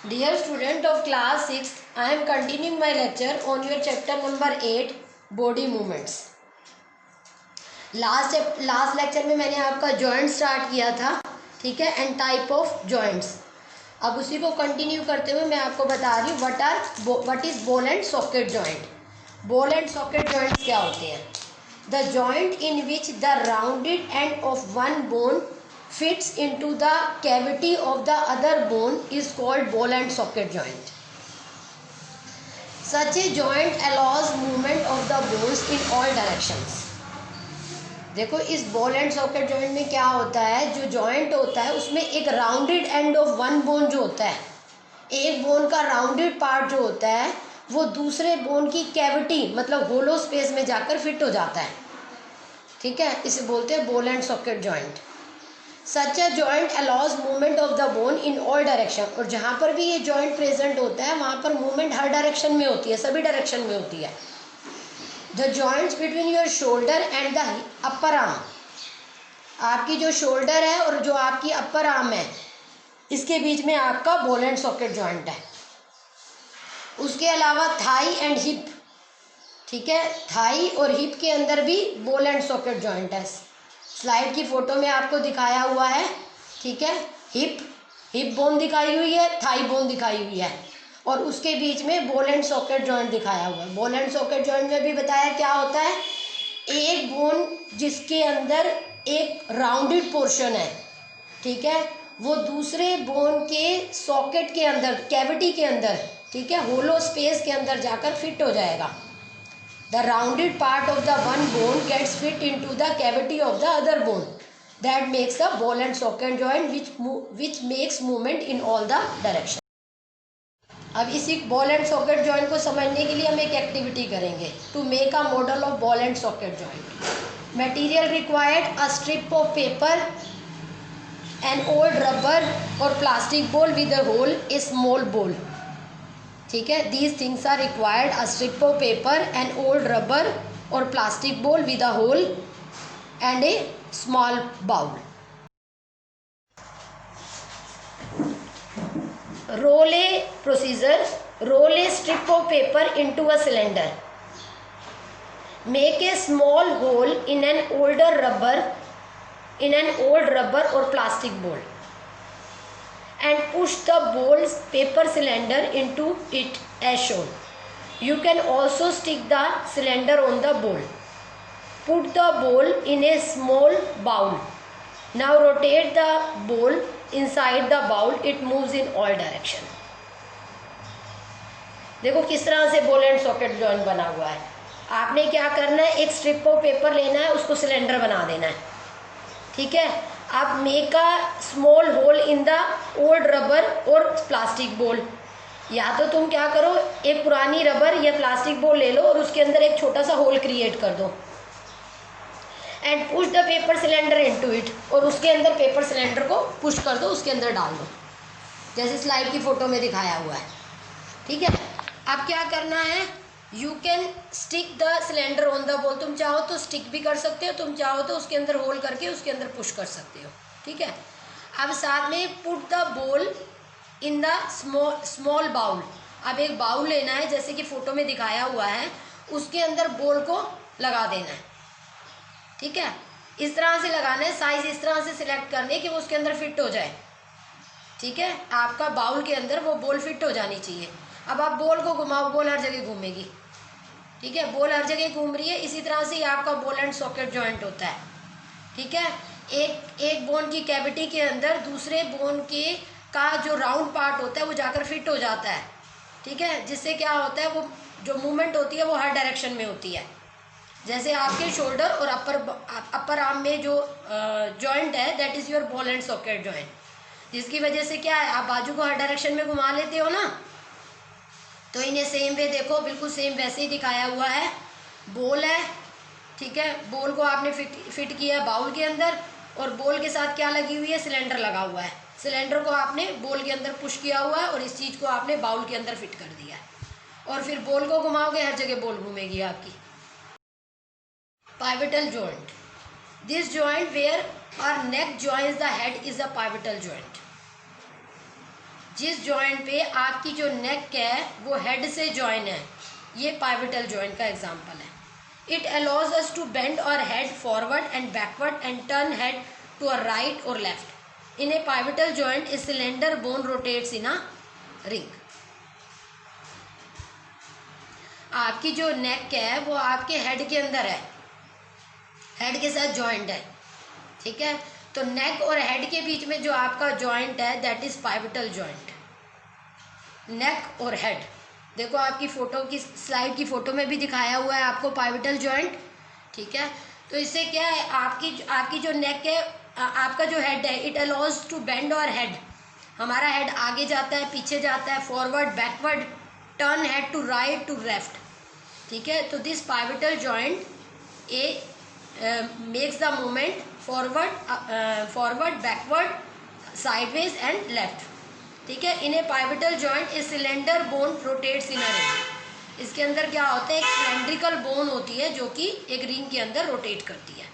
Dear student of class 6th, I am continuing my lecture on your chapter number 8 body movements. Last lecture में मैंने आपका joint start किया था, ठीक है, एंड टाइप ऑफ जॉइंट्स. अब उसी को कंटिन्यू करते हुए मैं आपको बता रही हूँ what is ball and socket joint. Ball and socket joints क्या होते हैं? The joint in which the rounded end of one bone fits into the cavity of the other bone is called ball and socket joint. Such a joint allows movement of the bones in all directions. देखो इस ball and socket joint में क्या होता है, जो joint होता है उसमें एक rounded end of one bone जो होता है, एक बोन का राउंडेड पार्ट जो होता है वो दूसरे बोन की कैविटी मतलब होलो स्पेस में जाकर फिट हो जाता है, ठीक है. इसे बोलते हैं ball and socket joint. Such a joint allows movement of the bone in all direction. और जहाँ पर भी ये जॉइंट प्रेजेंट होता है वहाँ पर मूवमेंट हर डायरेक्शन में होती है, सभी डायरेक्शन में होती है. The joints between your shoulder and the upper arm, आपकी जो शोल्डर है और जो आपकी अपर आर्म है इसके बीच में आपका बॉल एंड सॉकेट जॉइंट है. उसके अलावा थाई एंड हिप, ठीक है, थाई और हिप के अंदर भी बॉल एंड सॉकेट जॉइंट है. स्लाइड की फोटो में आपको दिखाया हुआ है, ठीक है. हिप बोन दिखाई हुई है, थाई बोन दिखाई हुई है और उसके बीच में बॉल एंड सॉकेट जॉइंट दिखाया हुआ है. बॉल एंड सॉकेट जॉइंट में भी बताया क्या होता है, एक बोन जिसके अंदर एक राउंडेड पोर्शन है, ठीक है, वो दूसरे बोन के सॉकेट के अंदर, कैविटी के अंदर, ठीक है, होलो स्पेस के अंदर जाकर फिट हो जाएगा. The rounded part of the one bone gets fit into the cavity of the other bone. That makes a ball and socket joint which makes movement in all the direction. अब इसी ball and socket joint को समझने के लिए हम एक activity करेंगे. To make a model of ball and socket joint. Material required a strip of paper, an old rubber और plastic ball with a hole, a small ball. ठीक है, these things are required a strip of paper, an old rubber और plastic ball with a hole and a small bowl. Roll a procedure. Roll a strip of paper into a cylinder. Make a small hole in an old rubber और plastic ball and push the ball's paper cylinder into it as shown. You can also stick the cylinder on the ball. Put the ball in a small bowl. Now rotate the ball inside the bowl. It moves in all direction. देखो किस तरह से ball and socket joint बना हुआ है. आपने क्या करना है, एक स्ट्रिप ऑफ पेपर लेना है, उसको सिलेंडर बना देना है, ठीक है. आप make a small hole in the old rubber और प्लास्टिक बॉल. या तो तुम क्या करो, एक पुरानी रबर या प्लास्टिक बॉल ले लो और उसके अंदर एक छोटा सा होल क्रिएट कर दो. And push the paper cylinder into it, और उसके अंदर पेपर सिलेंडर को पुश कर दो, उसके अंदर डाल दो, जैसे स्लाइड की फोटो में दिखाया हुआ है, ठीक है. अब क्या करना है, you can stick the cylinder on the ball. तुम चाहो तो स्टिक भी कर सकते हो, तुम चाहो तो उसके अंदर होल करके उसके अंदर पुश कर सकते हो, ठीक है. अब साथ में put the ball in the small bowl. अब एक बाउल लेना है जैसे कि फोटो में दिखाया हुआ है, उसके अंदर बॉल को लगा देना है, ठीक है. इस तरह से लगाना है, साइज इस तरह से सिलेक्ट करनी है कि वो उसके अंदर फिट हो जाए, ठीक है. आपका बाउल के अंदर वो बॉल फिट हो जानी चाहिए. अब आप बॉल को घुमाओ, बॉल हर जगह घूमेगी, ठीक है, बॉल हर जगह घूम रही है. इसी तरह से ही आपका बॉल एंड सॉकेट जॉइंट होता है, ठीक है. एक बोन की कैविटी के अंदर दूसरे बोन के का जो राउंड पार्ट होता है वो जाकर फिट हो जाता है, ठीक है. जिससे क्या होता है, वो जो मूवमेंट होती है वो हर डायरेक्शन में होती है. जैसे आपके शोल्डर और अपर आर्म में जो जॉइंट है that is your ball and socket joint, जिसकी वजह से क्या है, आप बाजू को हर डायरेक्शन में घुमा लेते हो ना. तो इन्हें सेम वे देखो, बिल्कुल सेम वैसे ही दिखाया हुआ है. बॉल है, ठीक है, बॉल को आपने फिट किया है बाउल के अंदर और बॉल के साथ क्या लगी हुई है, सिलेंडर लगा हुआ है. सिलेंडर को आपने बॉल के अंदर पुश किया हुआ है और इस चीज़ को आपने बाउल के अंदर फिट कर दिया है. और फिर बॉल को घुमाओगे, हर जगह बॉल घूमेगी आपकी. Pivotal joint. This joint where our neck joints the head is a pivotal joint. जिस जॉइंट पे आपकी जो नेक है वो हेड से जॉइन है, ये पाइवटल जॉइंट का एग्जांपल है. It allows us to bend और head forward and backward and turn head to a right और left. In a pivotal joint a cylinder bone rotates in a ring. आपकी जो नेक है वो आपके हेड के अंदर है, हेड के साथ जॉइंट है. ठीक है, तो नेक और हेड के बीच में जो आपका जॉइंट है दैट इज पाइवटल जॉइंट. नेक और हेड, देखो आपकी फोटो की स्लाइड की फोटो में भी दिखाया हुआ है आपको पाइवटल जॉइंट. ठीक है, तो इससे क्या है, आपकी जो नेक है, आपका जो हेड है, इट अलाउज टू बेंड और हेड. हमारा हेड आगे जाता है, पीछे जाता है, forward backward, turn head to right to left. ठीक है, तो this pivotal joint a makes the movement forward backward sideways and left. ठीक है, in a pivotal joint a cylinder bone rotates in a ring. इसके अंदर क्या होता है, एक सिलेंड्रिकल बोन होती है जो कि एक रिंग के अंदर रोटेट करती है.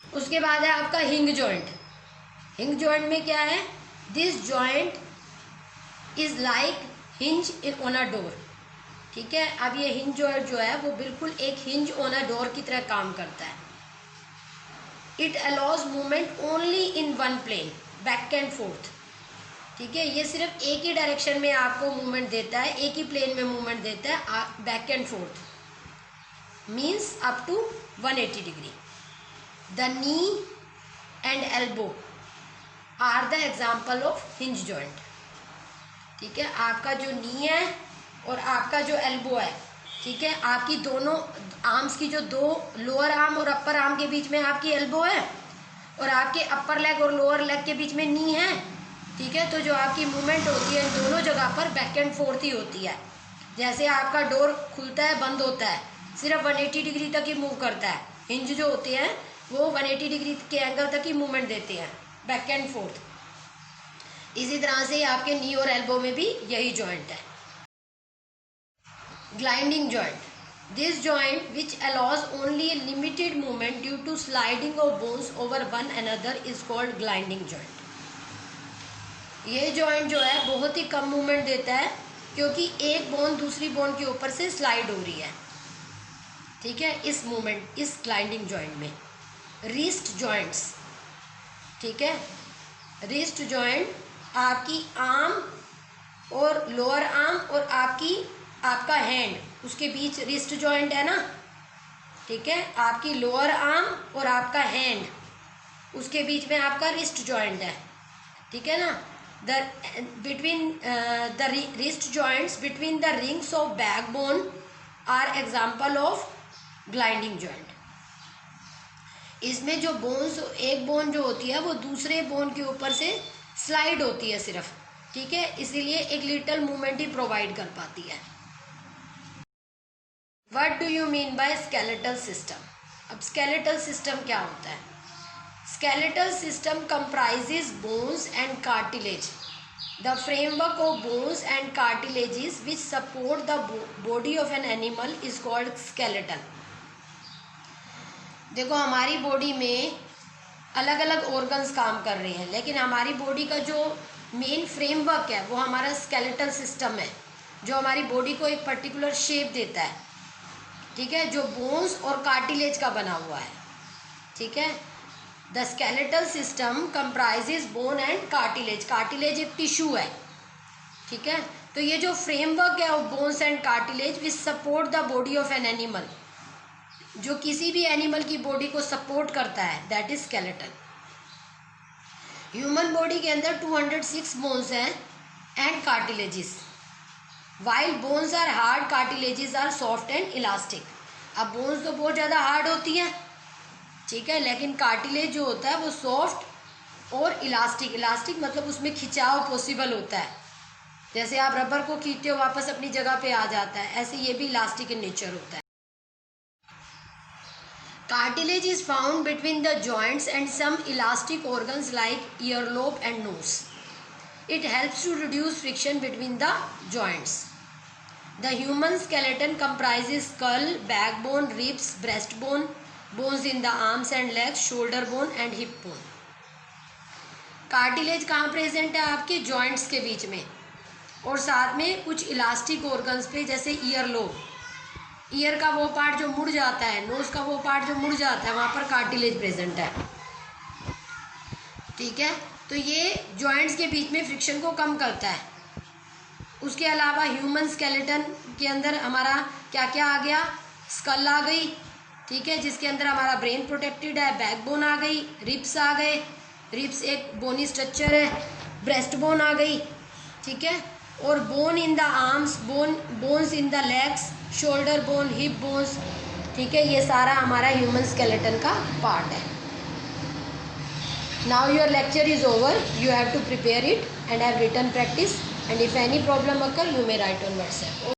उसके बाद है आपका हिंग जॉइंट. हिंग जॉइंट में क्या है, this joint is like hinge on a door. ठीक है, अब ये हिंज जॉइंट जो है वो बिल्कुल एक हिंज ऑन अ डोर की तरह काम करता है. It allows movement only in one plane, back and forth. ठीक है, ये सिर्फ एक ही डायरेक्शन में आपको मूवमेंट देता है, एक ही प्लेन में मूवमेंट देता है, back and forth, means up to 180 degree. The knee and elbow are the example of hinge joint. ठीक है, आपका जो नी है और आपका जो एल्बो है, ठीक है, आपकी दोनों आर्म्स की जो दो लोअर आर्म और अपर आर्म के बीच में आपकी एल्बो है और आपके अपर लेग और लोअर लेग के बीच में नी है. ठीक है, तो जो आपकी मूवमेंट होती है दोनों जगह पर बैक एंड फोर्थ ही होती है. जैसे आपका डोर खुलता है बंद होता है, सिर्फ 180 डिग्री तक ही मूव करता है. हिंज जो होते हैं वो 180 डिग्री के एंगल तक ही मूवमेंट देते हैं, बैक एंड फोर्थ. इसी तरह से आपके नी और एल्बो में भी यही जॉइंट है. Gliding joint, this joint which allows only a limited movement due to sliding of bones over one another is called gliding joint. ये जॉइंट जो है बहुत ही कम मूवमेंट देता है क्योंकि एक बोन दूसरी बोन के ऊपर से स्लाइड हो रही है. ठीक है, इस मूवमेंट, इस ग्लाइडिंग जॉइंट में. रिस्ट जॉइंट्स, ठीक है, रिस्ट जॉइंट आपकी आर्म और लोअर आर्म और आपका हैंड, उसके बीच रिस्ट जॉइंट है ना. ठीक है, आपकी लोअर आर्म और आपका हैंड, उसके बीच में आपका रिस्ट जॉइंट है. ठीक है ना, between the wrist joints between the rings of backbone are example of gliding joint. इसमें जो बोन्स, एक बोन जो होती है वो दूसरे बोन के ऊपर से स्लाइड होती है सिर्फ. ठीक है, इसीलिए एक लिटिल मूवमेंट ही प्रोवाइड कर पाती है. What do you mean by skeletal system? अब skeletal system क्या होता है? Skeletal system comprises bones and cartilage. The framework of bones and cartilages which support the body of an animal is called skeleton. देखो हमारी body में अलग अलग organs काम कर रहे हैं, लेकिन हमारी बॉडी का जो मेन फ्रेमवर्क है वो हमारा स्केलेटल सिस्टम है, जो हमारी बॉडी को एक पर्टिकुलर शेप देता है. ठीक है, जो बोन्स और कार्टिलेज का बना हुआ है. ठीक है, the skeletal system comprises bone and cartilage. Cartilage एक टिश्यू है. ठीक है, तो ये जो फ्रेमवर्क है of bones and cartilage which support the body of an animal, जो किसी भी एनिमल की बॉडी को सपोर्ट करता है, that is skeleton. Human body के अंदर 206 बोन्स हैं and cartilages. While bones are hard, cartilages are soft and elastic. अब बोन्स तो बहुत ज़्यादा हार्ड होती हैं, ठीक है, लेकिन कार्टिलेज जो होता है वो सॉफ्ट और इलास्टिक. इलास्टिक मतलब उसमें खिंचाव पॉसिबल होता है. जैसे आप रबर को खींचते हो वापस अपनी जगह पे आ जाता है, ऐसे ये भी इलास्टिक इन नेचर होता है. Cartilage is found between the joints and some elastic organs like earlobe and nose. It helps to reduce friction between the joints. The human skeleton comprises skull, backbone, ribs, breastbone, bones in the arms and legs, shoulder bone and hip bone. Cartilage कहाँ present है? आपके joints के बीच में, और साथ में कुछ elastic organs पे, जैसे ईयर लोब, ईयर का वो पार्ट जो मुड़ जाता है, नोज का वो पार्ट जो मुड़ जाता है, वहाँ पर कार्टिलेज प्रेजेंट है। ठीक है, तो ये जॉइंट्स के बीच में फ्रिक्शन को कम करता है। उसके अलावा ह्यूमन स्केलेटन के अंदर हमारा क्या क्या आ गया? स्कल आ गई, ठीक है, जिसके अंदर हमारा ब्रेन प्रोटेक्टेड है, बैकबोन आ गई, रिब्स आ गए, रिब्स एक बोनी स्ट्रक्चर है, ब्रेस्ट बोन आ गई, ठीक है, और bone in the arms, bones in the legs, shoulder bone, hip bones, ठीक है, ये सारा हमारा ह्यूमन स्केलेटन का पार्ट है। Now your lecture is over. You have to prepare it and have written practice. And if any problem occur, you may write on WhatsApp.